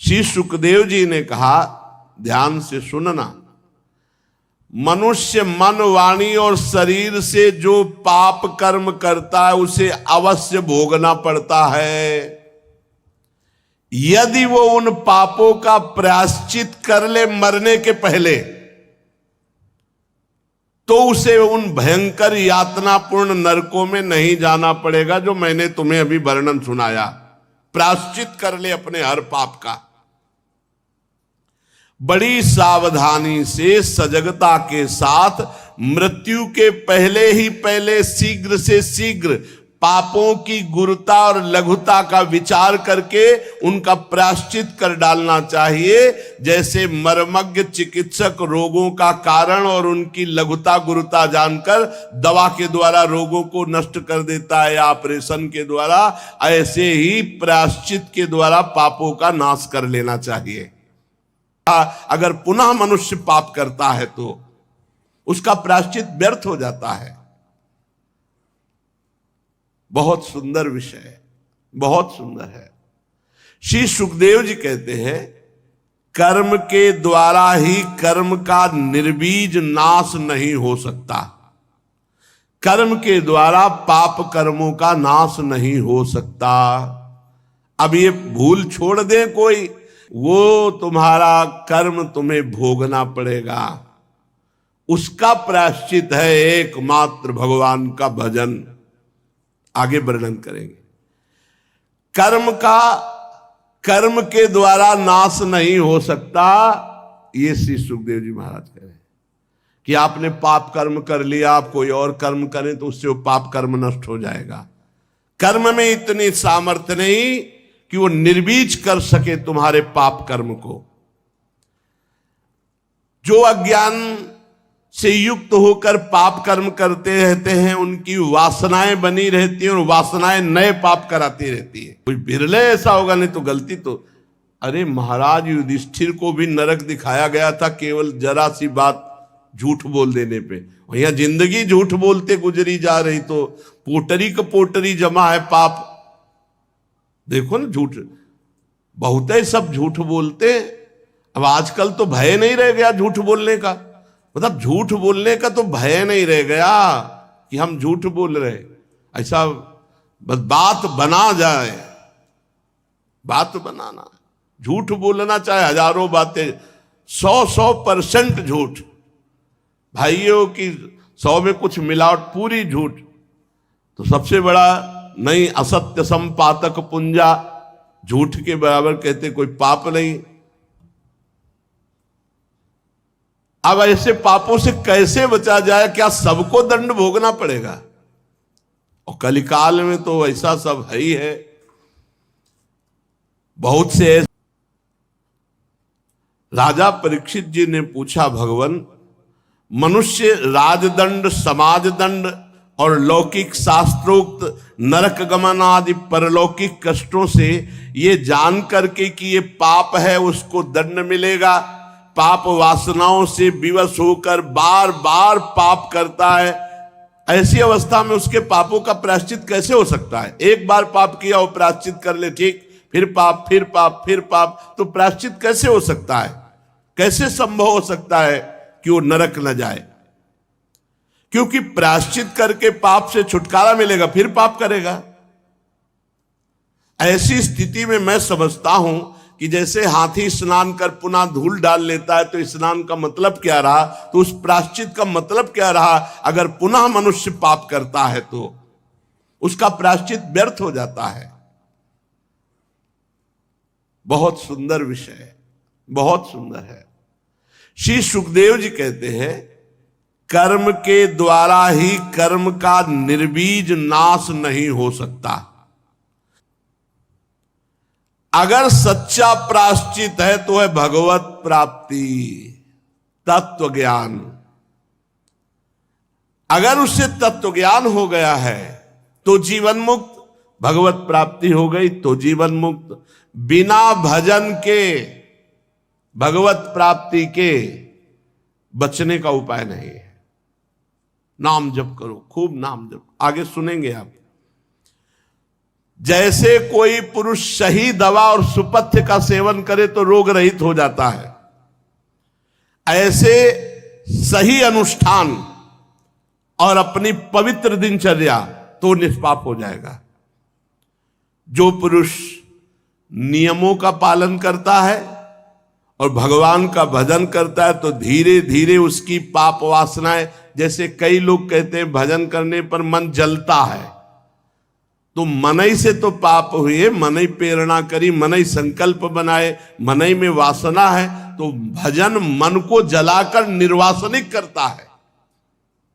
श्री सुखदेव जी ने कहा, ध्यान से सुनना, मनुष्य मन, वाणी और शरीर से जो पाप कर्म करता है उसे अवश्य भोगना पड़ता है। यदि वो उन पापों का प्रायश्चित कर ले मरने के पहले, तो उसे उन भयंकर यातनापूर्ण नरकों में नहीं जाना पड़ेगा जो मैंने तुम्हें अभी वर्णन सुनाया। प्रायश्चित कर ले अपने हर पाप का। बड़ी सावधानी से, सजगता के साथ, मृत्यु के पहले शीघ्र से शीघ्र पापों की गुरुता और लघुता का विचार करके उनका प्रायश्चित कर डालना चाहिए। जैसे मर्मज्ञ चिकित्सक रोगों का कारण और उनकी लघुता गुरुता जानकर दवा के द्वारा रोगों को नष्ट कर देता है या ऑपरेशन के द्वारा, ऐसे ही प्रायश्चित के द्वारा पापों का नाश कर लेना चाहिए। अगर पुनः मनुष्य पाप करता है तो उसका प्रायश्चित व्यर्थ हो जाता है। बहुत सुंदर विषय है, बहुत सुंदर है। श्री सुखदेव जी कहते हैं, कर्म के द्वारा ही कर्म का निर्बीज नाश नहीं हो सकता। कर्म के द्वारा पाप कर्मों का नाश नहीं हो सकता। अब ये भूल छोड़ दें कोई, वो तुम्हारा कर्म तुम्हें भोगना पड़ेगा। उसका प्रायश्चित है एकमात्र भगवान का भजन। आगे वर्णन करेंगे। कर्म के द्वारा नाश नहीं हो सकता। ये श्री सुखदेव जी महाराज कह रहे हैं कि आपने पाप कर्म कर लिया, आप कोई और कर्म करें तो उससे वो पाप कर्म नष्ट हो जाएगा। कर्म में इतनी सामर्थ्य नहीं कि वो निर्बीज कर सके तुम्हारे पाप कर्म को। जो अज्ञान से युक्त होकर पाप कर्म करते रहते हैं, उनकी वासनाएं बनी रहती हैं और वासनाएं नए पाप कराती रहती है। कोई बिरले ऐसा होगा, नहीं तो गलती तो, अरे महाराज युधिष्ठिर को भी नरक दिखाया गया था केवल जरा सी बात झूठ बोल देने पे। यहाँ जिंदगी झूठ बोलते गुजरी जा रही, तो पोटरी का पोटरी जमा है पाप। देखो ना, झूठ बहुत है, सब झूठ बोलते। अब आजकल तो भय नहीं रह गया झूठ बोलने का। मतलब झूठ बोलने का तो भय नहीं रह गया कि हम झूठ बोल रहे। ऐसा बस बात बना जाए, बात बनाना, झूठ बोलना चाहे हजारों बातें, 100% झूठ। भाइयों की 100 में कुछ मिलावट, पूरी झूठ। तो सबसे बड़ा नहीं, असत्य संपातक पुंजा, झूठ के बराबर कहते कोई पाप नहीं। अब ऐसे पापों से कैसे बचा जाए? क्या सबको दंड भोगना पड़ेगा? और कलिकाल में तो ऐसा सब है ही है। बहुत से राजा परीक्षित जी ने पूछा, भगवान, मनुष्य राजदंड, समाज दंड और लौकिक शास्त्रोक्त नरक गमन आदि परलौकिक कष्टों से ये जान करके कि ये पाप है उसको दंड मिलेगा, पाप वासनाओं से विवश होकर बार बार पाप करता है। ऐसी अवस्था में उसके पापों का प्रायश्चित कैसे हो सकता है? एक बार पाप किया वो प्रायश्चित कर ले, ठीक, फिर पाप, फिर पाप, फिर पाप, तो प्रायश्चित कैसे हो सकता है? कैसे संभव हो सकता है कि वो नरक न जाए? क्योंकि प्रायश्चित करके पाप से छुटकारा मिलेगा, फिर पाप करेगा। ऐसी स्थिति में मैं समझता हूं कि जैसे हाथी स्नान कर पुनः धूल डाल लेता है, तो स्नान का मतलब क्या रहा? तो उस प्रायश्चित का मतलब क्या रहा? अगर पुनः मनुष्य पाप करता है तो उसका प्रायश्चित व्यर्थ हो जाता है। बहुत सुंदर विषय है, बहुत सुंदर है। श्री सुखदेव जी कहते हैं, कर्म के द्वारा ही कर्म का निर्बीज नाश नहीं हो सकता। अगर सच्चा प्रायश्चित है तो है भगवत प्राप्ति, तत्व ज्ञान। अगर उससे तत्व ज्ञान हो गया है तो जीवन मुक्त, भगवत प्राप्ति हो गई तो जीवन मुक्त। बिना भजन के, भगवत प्राप्ति के बचने का उपाय नहीं है। नाम जप करो, खूब नाम जप। आगे सुनेंगे आप। जैसे कोई पुरुष सही दवा और सुपथ्य का सेवन करे तो रोग रहित हो जाता है, ऐसे सही अनुष्ठान और अपनी पवित्र दिनचर्या तो निष्पाप हो जाएगा। जो पुरुष नियमों का पालन करता है और भगवान का भजन करता है तो धीरे धीरे उसकी पाप वासनाएं, जैसे कई लोग कहते हैं भजन करने पर मन जलता है, तो मनई से तो पाप हुए, मनई प्रेरणा करी, मनई संकल्प बनाए, मनई में वासना है, तो भजन मन को जलाकर निर्वासनिक करता है।